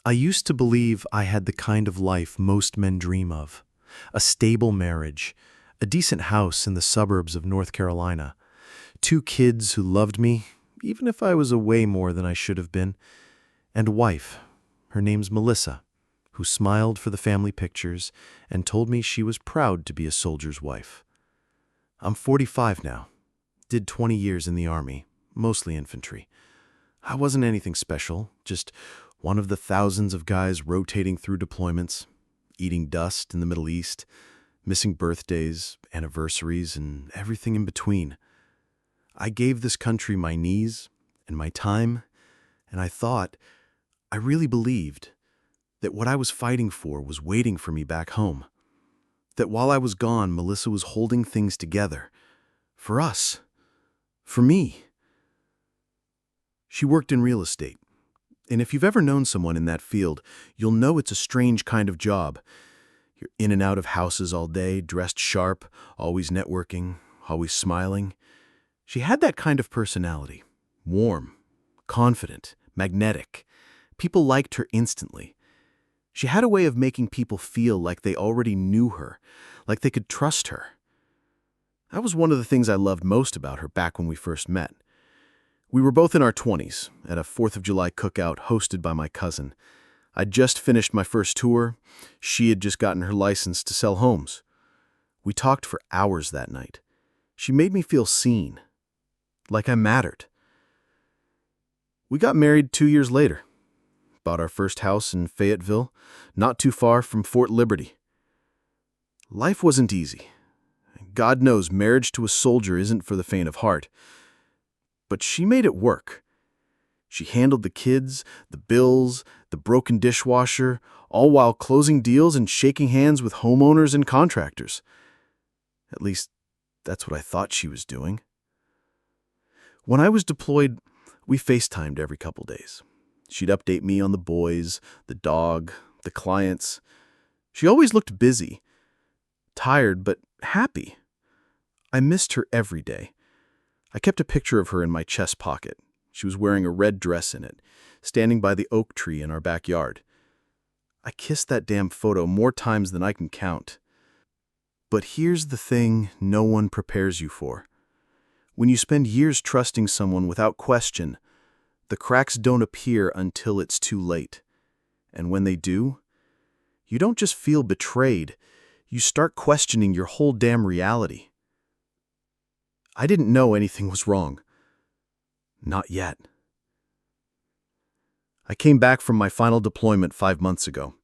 I used to believe I had the kind of life most men dream of. A stable marriage, a decent house in the suburbs of North Carolina, two kids who loved me, even if I was away more than I should have been, and a wife, her name's Melissa, who smiled for the family pictures and told me she was proud to be a soldier's wife. I'm 45 now, did 20 years in the Army, mostly infantry. I wasn't anything special, just one of the thousands of guys rotating through deployments, eating dust in the Middle East, missing birthdays, anniversaries, and everything in between. I gave this country my knees and my time, and I really believed, that what I was fighting for was waiting for me back home. That while I was gone, Melissa was holding things together. For us. For me. She worked in real estate. And if you've ever known someone in that field, you'll know it's a strange kind of job. You're in and out of houses all day, dressed sharp, always networking, always smiling. She had that kind of personality. Warm, confident, magnetic. People liked her instantly. She had a way of making people feel like they already knew her, like they could trust her. That was one of the things I loved most about her back when we first met. We were both in our 20s, at a 4th of July cookout hosted by my cousin. I'd just finished my first tour. She had just gotten her license to sell homes. We talked for hours that night. She made me feel seen, like I mattered. We got married 2 years later. Bought our first house in Fayetteville, not too far from Fort Liberty. Life wasn't easy. God knows marriage to a soldier isn't for the faint of heart. But she made it work. She handled the kids, the bills, the broken dishwasher, all while closing deals and shaking hands with homeowners and contractors. At least, that's what I thought she was doing. When I was deployed, we FaceTimed every couple days. She'd update me on the boys, the dog, the clients. She always looked busy, tired but happy. I missed her every day. I kept a picture of her in my chest pocket. She was wearing a red dress in it, standing by the oak tree in our backyard. I kissed that damn photo more times than I can count. But here's the thing no one prepares you for. When you spend years trusting someone without question, the cracks don't appear until it's too late. And when they do, you don't just feel betrayed, you start questioning your whole damn reality. I didn't know anything was wrong. Not yet. I came back from my final deployment 5 months ago,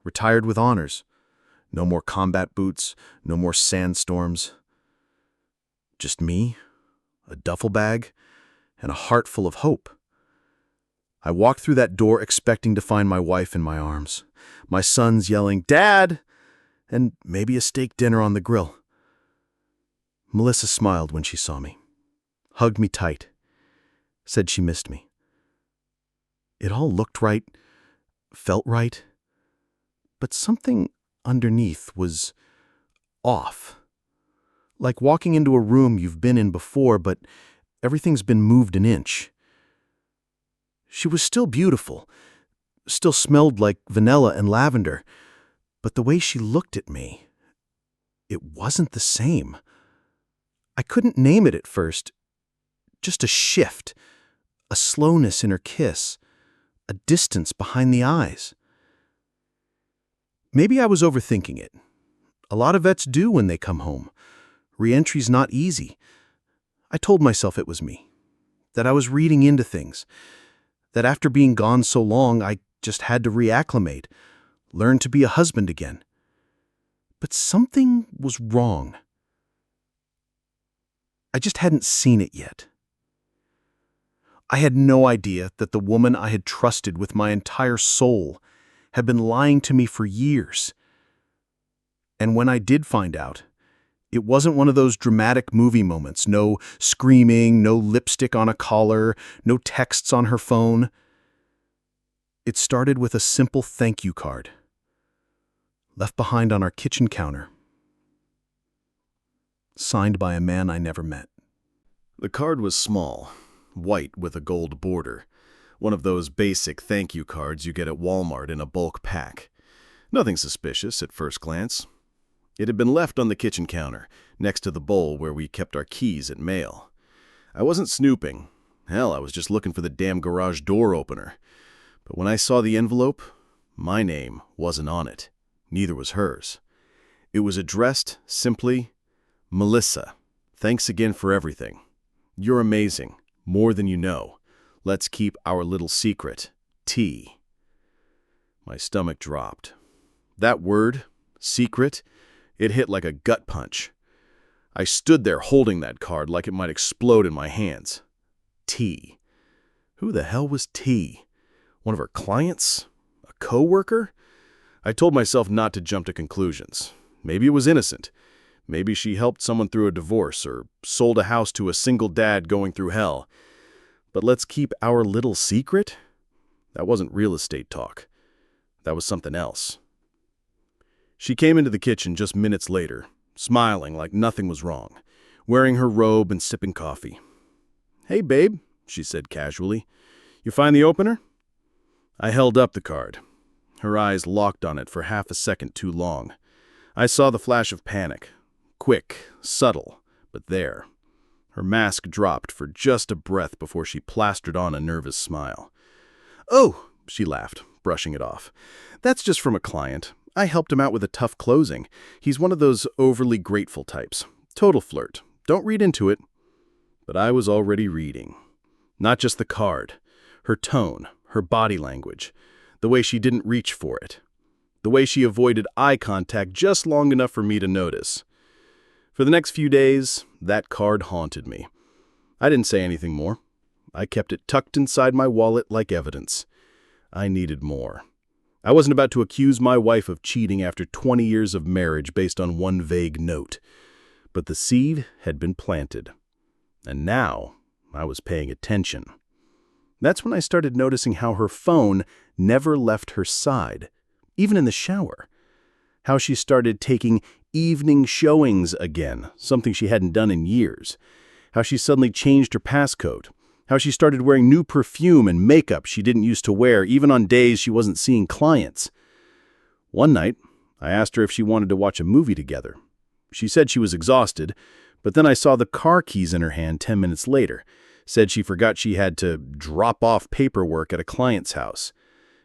retired with honors. No more combat boots, no more sandstorms. Just me, a duffel bag, and a heart full of hope. I walked through that door expecting to find my wife in my arms, my sons yelling, "Dad!" and maybe a steak dinner on the grill. Melissa smiled when she saw me, hugged me tight, said she missed me. It all looked right, felt right, but something underneath was off. Like walking into a room you've been in before, but everything's been moved an inch. She was still beautiful, still smelled like vanilla and lavender, but the way she looked at me, it wasn't the same. I couldn't name it at first. Just a shift, a slowness in her kiss, a distance behind the eyes. Maybe I was overthinking it. A lot of vets do when they come home. Re-entry's not easy. I told myself it was me, that I was reading into things, that after being gone so long, I just had to reacclimate, learn to be a husband again. But something was wrong. I just hadn't seen it yet. I had no idea that the woman I had trusted with my entire soul had been lying to me for years. And when I did find out, it wasn't one of those dramatic movie moments, no screaming, no lipstick on a collar, no texts on her phone. It started with a simple thank you card, left behind on our kitchen counter, signed by a man I never met. The card was small, white with a gold border, One of those basic thank you cards you get at Walmart in a bulk pack. Nothing suspicious at first glance. It had been left on the kitchen counter, next to the bowl where we kept our keys at mail. I wasn't snooping. Hell, I was just looking for the damn garage door opener. But when I saw the envelope, my name wasn't on it. Neither was hers. It was addressed simply, Melissa, thanks again for everything. You're amazing, more than you know. Let's keep our little secret, T. My stomach dropped. That word, secret, it hit like a gut punch. I stood there holding that card like it might explode in my hands. T. Who the hell was T? One of her clients? A co-worker? I told myself not to jump to conclusions. Maybe it was innocent. Maybe she helped someone through a divorce or sold a house to a single dad going through hell. But let's keep our little secret? That wasn't real estate talk. That was something else. She came into the kitchen just minutes later, smiling like nothing was wrong, wearing her robe and sipping coffee. "Hey, babe," she said casually. "You find the opener?" I held up the card. Her eyes locked on it for half a second too long. I saw the flash of panic. Quick, subtle, but there. Her mask dropped for just a breath before she plastered on a nervous smile. "Oh," she laughed, brushing it off. "That's just from a client. I helped him out with a tough closing. He's one of those overly grateful types. Total flirt. Don't read into it." But I was already reading. Not just the card. Her tone, her body language. The way she didn't reach for it. The way she avoided eye contact just long enough for me to notice. For the next few days, that card haunted me. I didn't say anything more. I kept it tucked inside my wallet like evidence. I needed more. I wasn't about to accuse my wife of cheating after 20 years of marriage based on one vague note. But the seed had been planted. And now I was paying attention. That's when I started noticing how her phone never left her side, even in the shower. How she started taking evening showings again, something she hadn't done in years. How she suddenly changed her passcode. How she started wearing new perfume and makeup she didn't used to wear, even on days she wasn't seeing clients. One night, I asked her if she wanted to watch a movie together. She said she was exhausted, but then I saw the car keys in her hand 10 minutes later. Said she forgot she had to drop off paperwork at a client's house.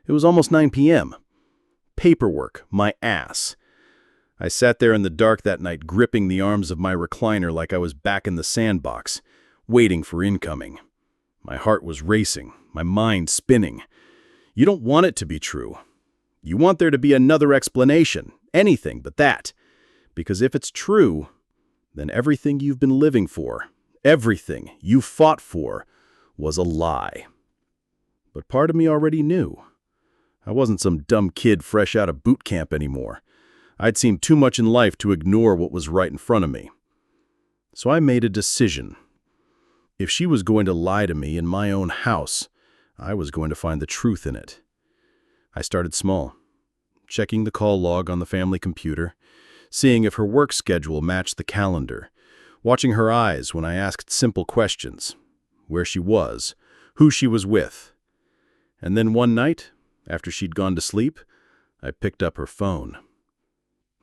It was almost 9 p.m. Paperwork, my ass. I sat there in the dark that night, gripping the arms of my recliner like I was back in the sandbox, waiting for incoming. My heart was racing, my mind spinning. You don't want it to be true. You want there to be another explanation, anything but that. Because if it's true, then everything you've been living for, everything you fought for, was a lie. But part of me already knew. I wasn't some dumb kid fresh out of boot camp anymore. I'd seen too much in life to ignore what was right in front of me. So I made a decision. If she was going to lie to me in my own house, I was going to find the truth in it. I started small, checking the call log on the family computer, seeing if her work schedule matched the calendar, watching her eyes when I asked simple questions, where she was, who she was with. And then one night, after she'd gone to sleep, I picked up her phone.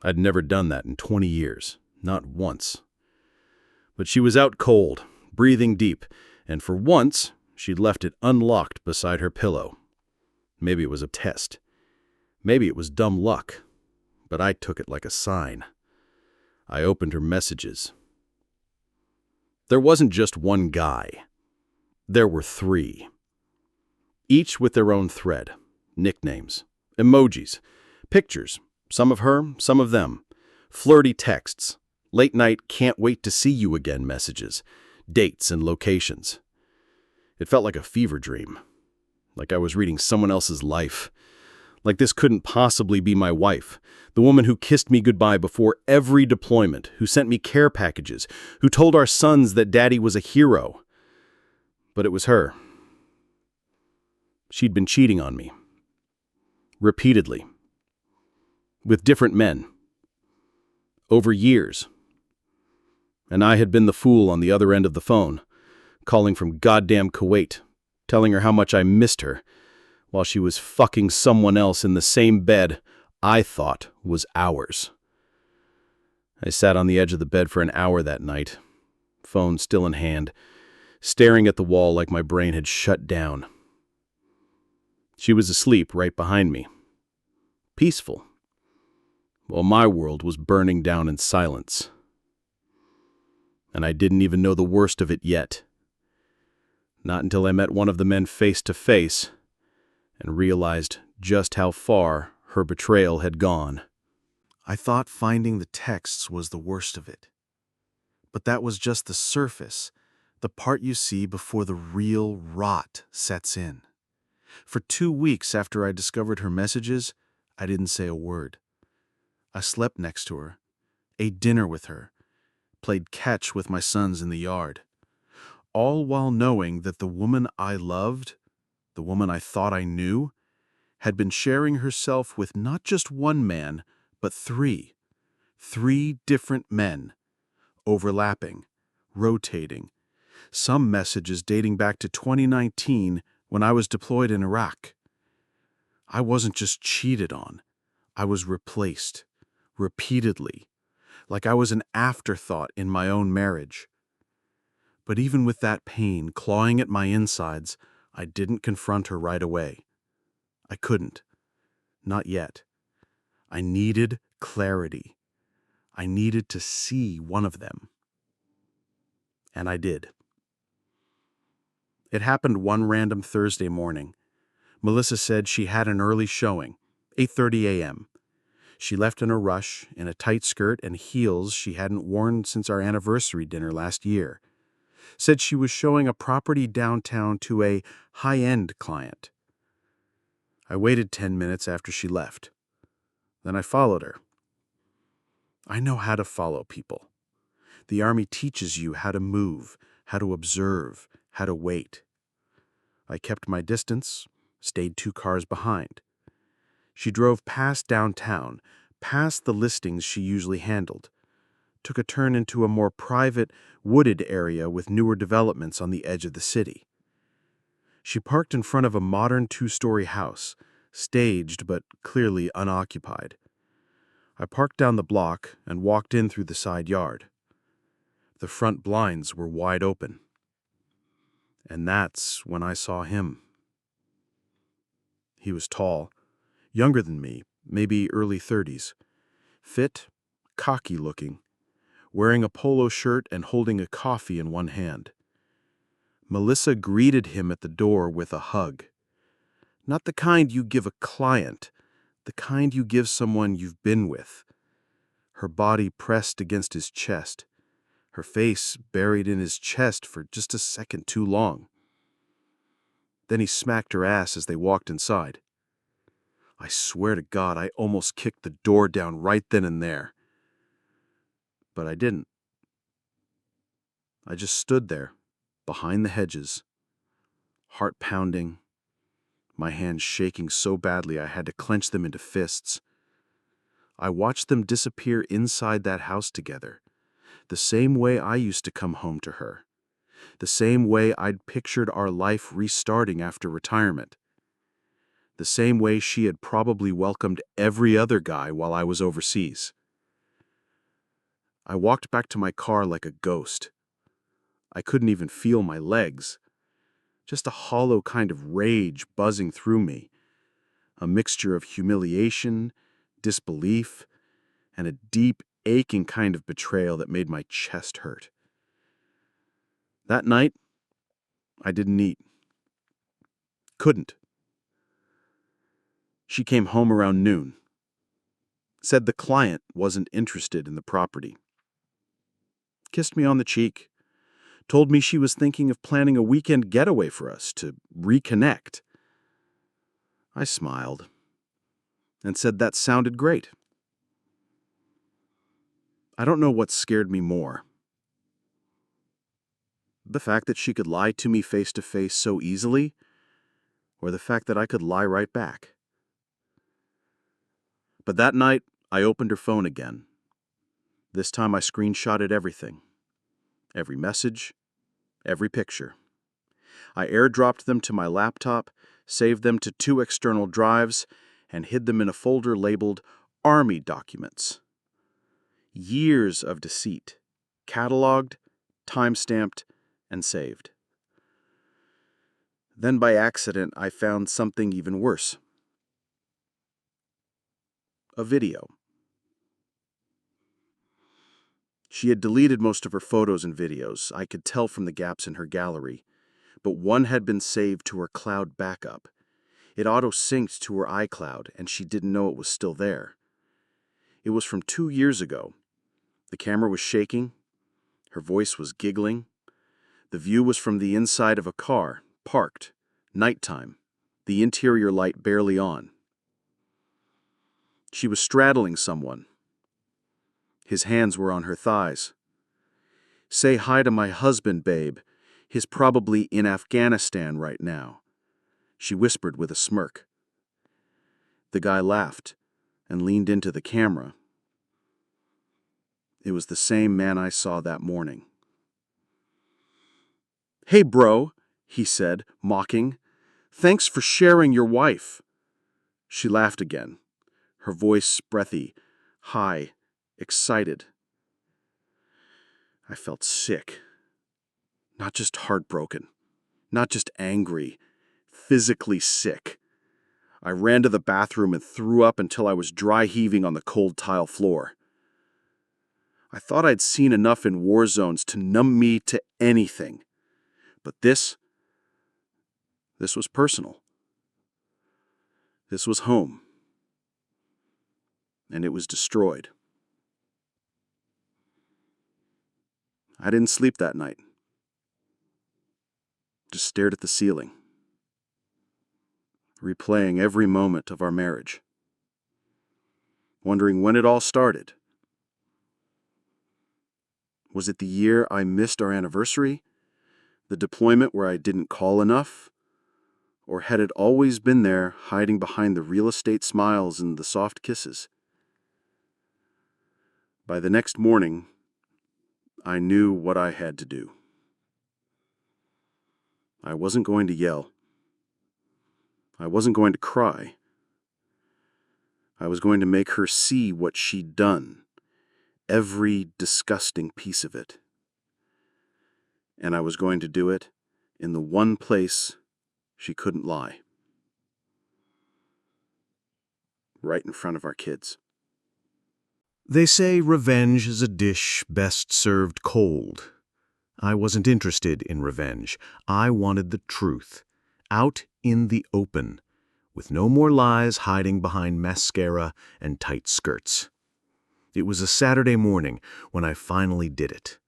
I'd never done that in 20 years, not once. But she was out cold, breathing deep, and for once, she'd left it unlocked beside her pillow. Maybe it was a test. Maybe it was dumb luck. But I took it like a sign. I opened her messages. There wasn't just one guy. There were 3. Each with their own thread, nicknames, emojis, pictures, some of her, some of them, flirty texts, late night can't wait to see you again messages, dates and locations. It felt like a fever dream, like I was reading someone else's life, like this couldn't possibly be my wife, the woman who kissed me goodbye before every deployment, who sent me care packages, who told our sons that Daddy was a hero. But it was her. She'd been cheating on me. Repeatedly. With different men. Over years. And I had been the fool on the other end of the phone, calling from goddamn Kuwait, telling her how much I missed her, while she was fucking someone else in the same bed I thought was ours. I sat on the edge of the bed for an hour that night, phone still in hand, staring at the wall like my brain had shut down. She was asleep right behind me, peaceful, while my world was burning down in silence. And I didn't even know the worst of it yet. Not until I met one of the men face to face and realized just how far her betrayal had gone. I thought finding the texts was the worst of it. But that was just the surface, the part you see before the real rot sets in. For 2 weeks after I discovered her messages, I didn't say a word. I slept next to her, ate dinner with her, played catch with my sons in the yard, all while knowing that the woman I loved, the woman I thought I knew, had been sharing herself with not just one man, but three. 3 different men, overlapping, rotating, some messages dating back to 2019 when I was deployed in Iraq. I wasn't just cheated on, I was replaced, repeatedly, like I was an afterthought in my own marriage. But even with that pain clawing at my insides, I didn't confront her right away. I couldn't. Not yet. I needed clarity. I needed to see one of them. And I did. It happened one random Thursday morning. Melissa said she had an early showing, 8:30 a.m. She left in a rush, in a tight skirt and heels she hadn't worn since our anniversary dinner last year. Said she was showing a property downtown to a high-end client. I waited 10 minutes after she left. Then I followed her. I know how to follow people. The Army teaches you how to move, how to observe, how to wait. I kept my distance, stayed 2 cars behind. She drove past downtown, past the listings she usually handled, took a turn into a more private, wooded area with newer developments on the edge of the city. She parked in front of a modern 2-story house, staged but clearly unoccupied. I parked down the block and walked in through the side yard. The front blinds were wide open. And that's when I saw him. He was tall, younger than me, maybe early 30s, fit, cocky-looking, wearing a polo shirt and holding a coffee in one hand. Melissa greeted him at the door with a hug. Not the kind you give a client, the kind you give someone you've been with. Her body pressed against his chest, her face buried in his chest for just a second too long. Then he smacked her ass as they walked inside. I swear to God, I almost kicked the door down right then and there. But I didn't. I just stood there, behind the hedges, heart pounding, my hands shaking so badly I had to clench them into fists. I watched them disappear inside that house together, the same way I used to come home to her, the same way I'd pictured our life restarting after retirement, the same way she had probably welcomed every other guy while I was overseas. I walked back to my car like a ghost. I couldn't even feel my legs. Just a hollow kind of rage buzzing through me, a mixture of humiliation, disbelief, and a deep, aching kind of betrayal that made my chest hurt. That night, I didn't eat. Couldn't. She came home around noon. Said the client wasn't interested in the property. Kissed me on the cheek. Told me she was thinking of planning a weekend getaway for us to reconnect. I smiled and said that sounded great. I don't know what scared me more. The fact that she could lie to me face to face so easily, or the fact that I could lie right back. But that night, I opened her phone again. This time I screenshotted everything. Every message, every picture. I airdropped them to my laptop, saved them to 2 external drives, and hid them in a folder labeled Army Documents. Years of deceit, cataloged, time-stamped, and saved. Then by accident, I found something even worse. A video. She had deleted most of her photos and videos. I could tell from the gaps in her gallery. But one had been saved to her cloud backup. It auto-synced to her iCloud, and she didn't know it was still there. It was from 2 years ago. The camera was shaking. Her voice was giggling. The view was from the inside of a car, parked, nighttime, the interior light barely on. She was straddling someone. His hands were on her thighs. "Say hi to my husband, babe. He's probably in Afghanistan right now," she whispered with a smirk. The guy laughed and leaned into the camera. It was the same man I saw that morning. "Hey, bro," he said, mocking. "Thanks for sharing your wife." She laughed again, her voice breathy, high, excited. I felt sick. Not just heartbroken, not just angry, physically sick. I ran to the bathroom and threw up until I was dry heaving on the cold tile floor. I thought I'd seen enough in war zones to numb me to anything. But this was personal. This was home. And it was destroyed. I didn't sleep that night. Just stared at the ceiling, replaying every moment of our marriage, wondering when it all started. Was it the year I missed our anniversary? The deployment where I didn't call enough? Or had it always been there, hiding behind the real estate smiles and the soft kisses? By the next morning, I knew what I had to do. I wasn't going to yell. I wasn't going to cry. I was going to make her see what she'd done, every disgusting piece of it. And I was going to do it in the one place she couldn't lie. Right in front of our kids. They say revenge is a dish best served cold. I wasn't interested in revenge. I wanted the truth, out in the open, with no more lies hiding behind mascara and tight skirts. It was a Saturday morning when I finally did it.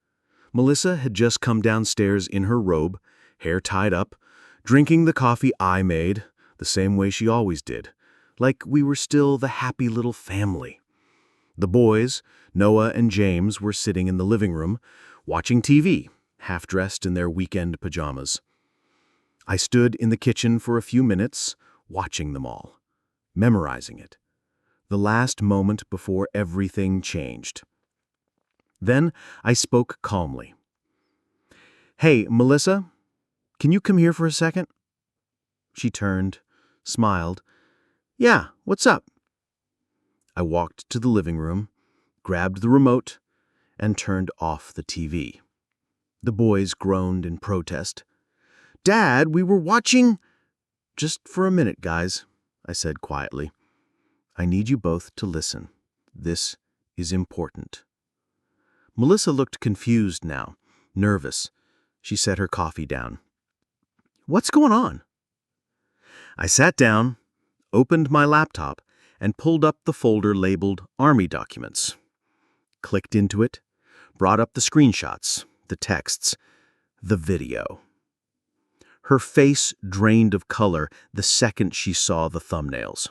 Melissa had just come downstairs in her robe, hair tied up, drinking the coffee I made, the same way she always did, like we were still the happy little family. The boys, Noah and James, were sitting in the living room, watching TV, half-dressed in their weekend pajamas. I stood in the kitchen for a few minutes, watching them all, memorizing it, the last moment before everything changed. Then I spoke calmly. "Hey, Melissa, can you come here for a second?" She turned, smiled. "Yeah, what's up?" I walked to the living room, grabbed the remote, and turned off the TV. The boys groaned in protest. "Dad, we were watching—" "Just for a minute, guys," I said quietly. "I need you both to listen. This is important." Melissa looked confused now, nervous. She set her coffee down. "What's going on?" I sat down, opened my laptop, and pulled up the folder labeled Army Documents. Clicked into it, brought up the screenshots, the texts, the video. Her face drained of color the second she saw the thumbnails.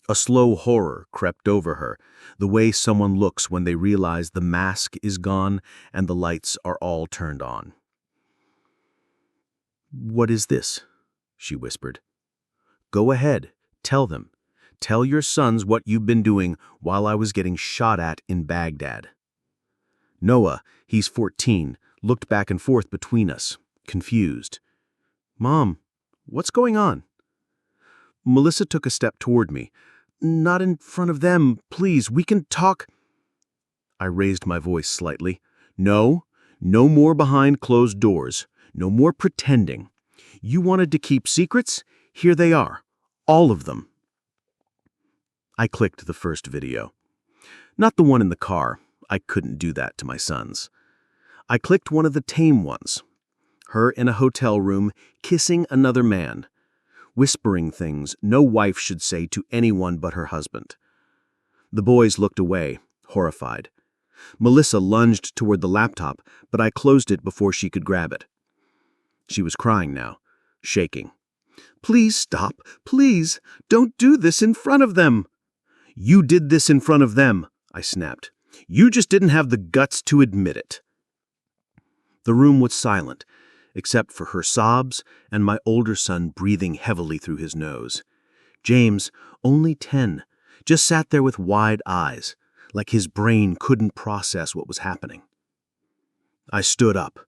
A slow horror crept over her, the way someone looks when they realize the mask is gone and the lights are all turned on. "What is this?" she whispered. "Go ahead, tell them. Tell your sons what you've been doing while I was getting shot at in Baghdad." Noah, he's 14, looked back and forth between us, confused. Mom, what's going on? Melissa took a step toward me. Not in front of them, please. We can talk. I raised my voice slightly. No, no more behind closed doors. No more pretending. You wanted to keep secrets? Here they are. All of them. I clicked the first video. Not the one in the car. I couldn't do that to my sons. I clicked one of the tame ones. Her in a hotel room, kissing another man, whispering things no wife should say to anyone but her husband. The boys looked away, horrified. Melissa lunged toward the laptop, but I closed it before she could grab it. She was crying now, shaking. Please stop. Please, don't do this in front of them. You did this in front of them, I snapped. You just didn't have the guts to admit it. The room was silent, except for her sobs and my older son breathing heavily through his nose. James, only 10, just sat there with wide eyes, like his brain couldn't process what was happening. I stood up.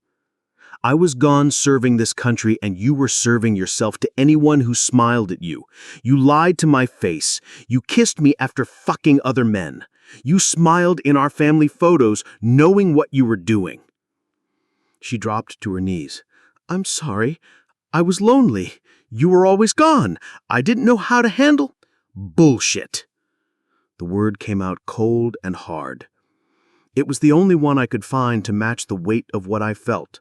I was gone serving this country, and you were serving yourself to anyone who smiled at you. You lied to my face. You kissed me after fucking other men. You smiled in our family photos, knowing what you were doing. She dropped to her knees. I'm sorry. I was lonely. You were always gone. I didn't know how to handle... Bullshit. The word came out cold and hard. It was the only one I could find to match the weight of what I felt.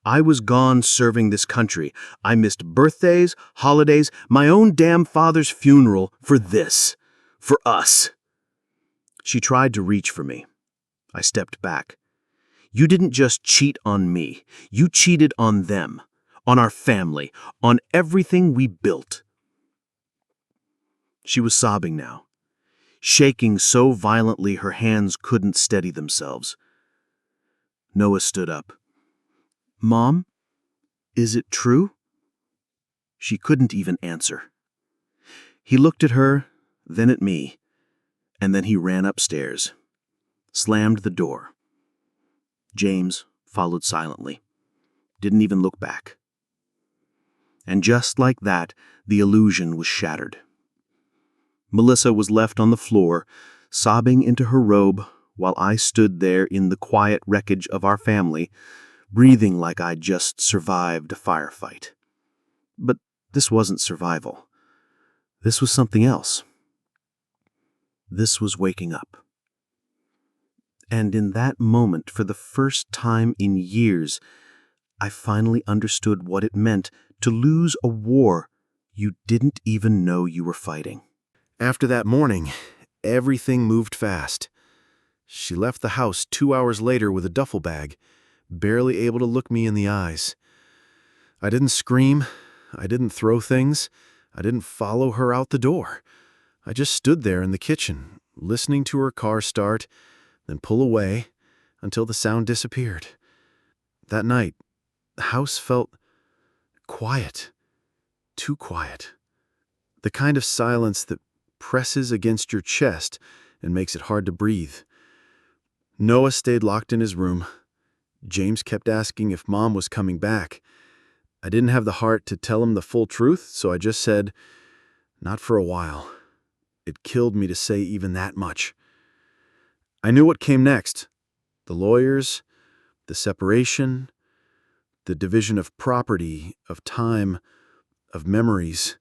I was gone serving this country. I missed birthdays, holidays, my own damn father's funeral for this. For us. She tried to reach for me. I stepped back. You didn't just cheat on me. You cheated on them, on our family, on everything we built. She was sobbing now, shaking so violently her hands couldn't steady themselves. Noah stood up. Mom, is it true? She couldn't even answer. He looked at her, then at me, and then he ran upstairs, slammed the door. James followed silently, didn't even look back. And just like that, the illusion was shattered. Melissa was left on the floor, sobbing into her robe, while I stood there in the quiet wreckage of our family, breathing like I'd just survived a firefight. But this wasn't survival. This was something else. This was waking up. And in that moment, for the first time in years, I finally understood what it meant to lose a war you didn't even know you were fighting. After that morning, everything moved fast. She left the house 2 hours later with a duffel bag, barely able to look me in the eyes. I didn't scream. I didn't throw things. I didn't follow her out the door. I just stood there in the kitchen, listening to her car start, then pull away until the sound disappeared. That night, the house felt quiet, too quiet. The kind of silence that presses against your chest and makes it hard to breathe. Noah stayed locked in his room. James kept asking if Mom was coming back. I didn't have the heart to tell him the full truth, so I just said, not for a while. It killed me to say even that much. I knew what came next. The lawyers, the separation, the division of property, of time, of memories.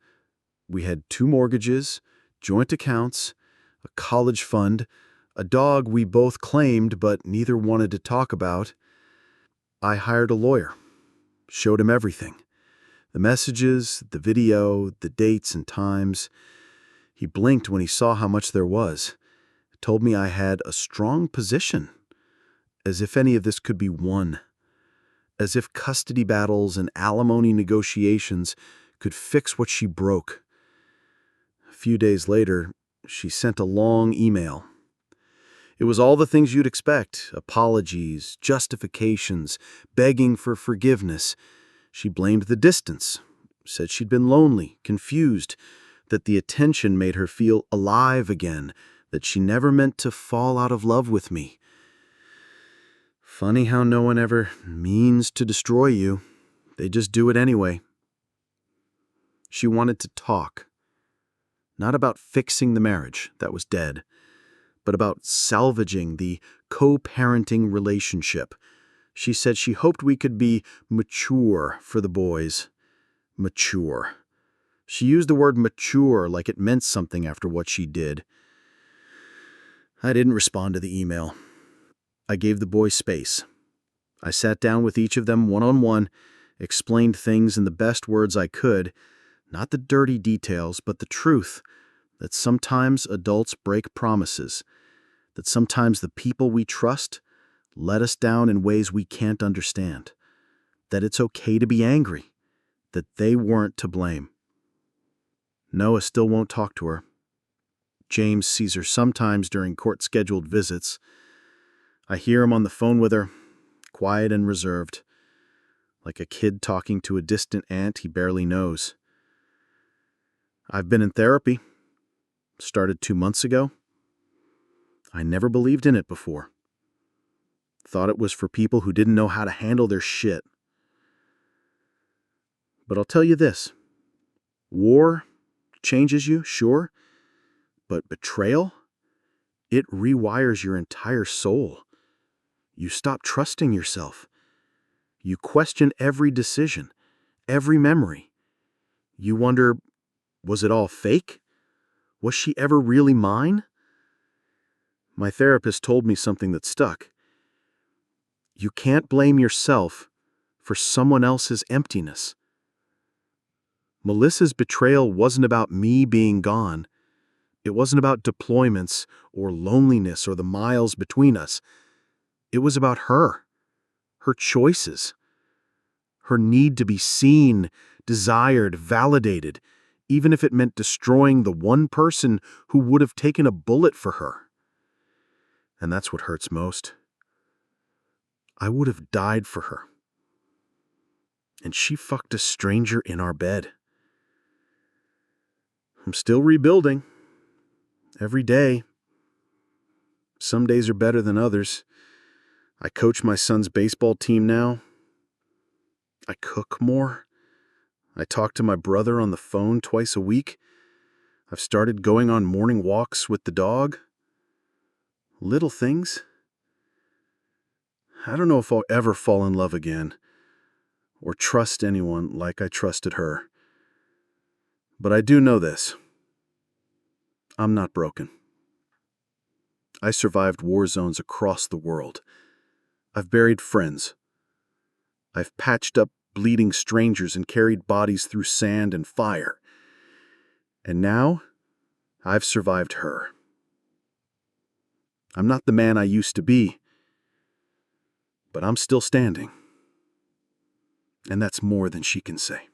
We had 2 mortgages, joint accounts, a college fund, a dog we both claimed but neither wanted to talk about. I hired a lawyer, showed him everything. The messages, the video, the dates and times. He blinked when he saw how much there was. Told me I had a strong position, as if any of this could be won, as if custody battles and alimony negotiations could fix what she broke. A few days later, she sent a long email. It was all the things you'd expect: apologies, justifications, begging for forgiveness. She blamed the distance, said she'd been lonely, confused, that the attention made her feel alive again, that she never meant to fall out of love with me. Funny how no one ever means to destroy you. They just do it anyway. She wanted to talk. Not about fixing the marriage that was dead, but about salvaging the co-parenting relationship. She said she hoped we could be mature for the boys. Mature. She used the word mature like it meant something after what she did. I didn't respond to the email. I gave the boys space. I sat down with each of them one-on-one, explained things in the best words I could, not the dirty details, but the truth, that sometimes adults break promises, that sometimes the people we trust let us down in ways we can't understand, that it's okay to be angry, that they weren't to blame. Noah still won't talk to her. James sees her sometimes during court-scheduled visits. I hear him on the phone with her, quiet and reserved, like a kid talking to a distant aunt he barely knows. I've been in therapy. Started 2 months ago. I never believed in it before. Thought it was for people who didn't know how to handle their shit. But I'll tell you this. War changes you, sure, but betrayal, it rewires your entire soul. You stop trusting yourself. You question every decision, every memory. You wonder, was it all fake? Was she ever really mine? My therapist told me something that stuck. You can't blame yourself for someone else's emptiness. Melissa's betrayal wasn't about me being gone. It wasn't about deployments or loneliness or the miles between us. It was about her choices, her need to be seen, desired, validated, even if it meant destroying the one person who would have taken a bullet for her. And that's what hurts most. I would have died for her. And she fucked a stranger in our bed. I'm still rebuilding. Every day. Some days are better than others. I coach my son's baseball team now. I cook more. I talk to my brother on the phone twice a week. I've started going on morning walks with the dog. Little things. I don't know if I'll ever fall in love again or trust anyone like I trusted her. But I do know this. I'm not broken. I survived war zones across the world. I've buried friends. I've patched up bleeding strangers and carried bodies through sand and fire. And now, I've survived her. I'm not the man I used to be, but I'm still standing. And that's more than she can say.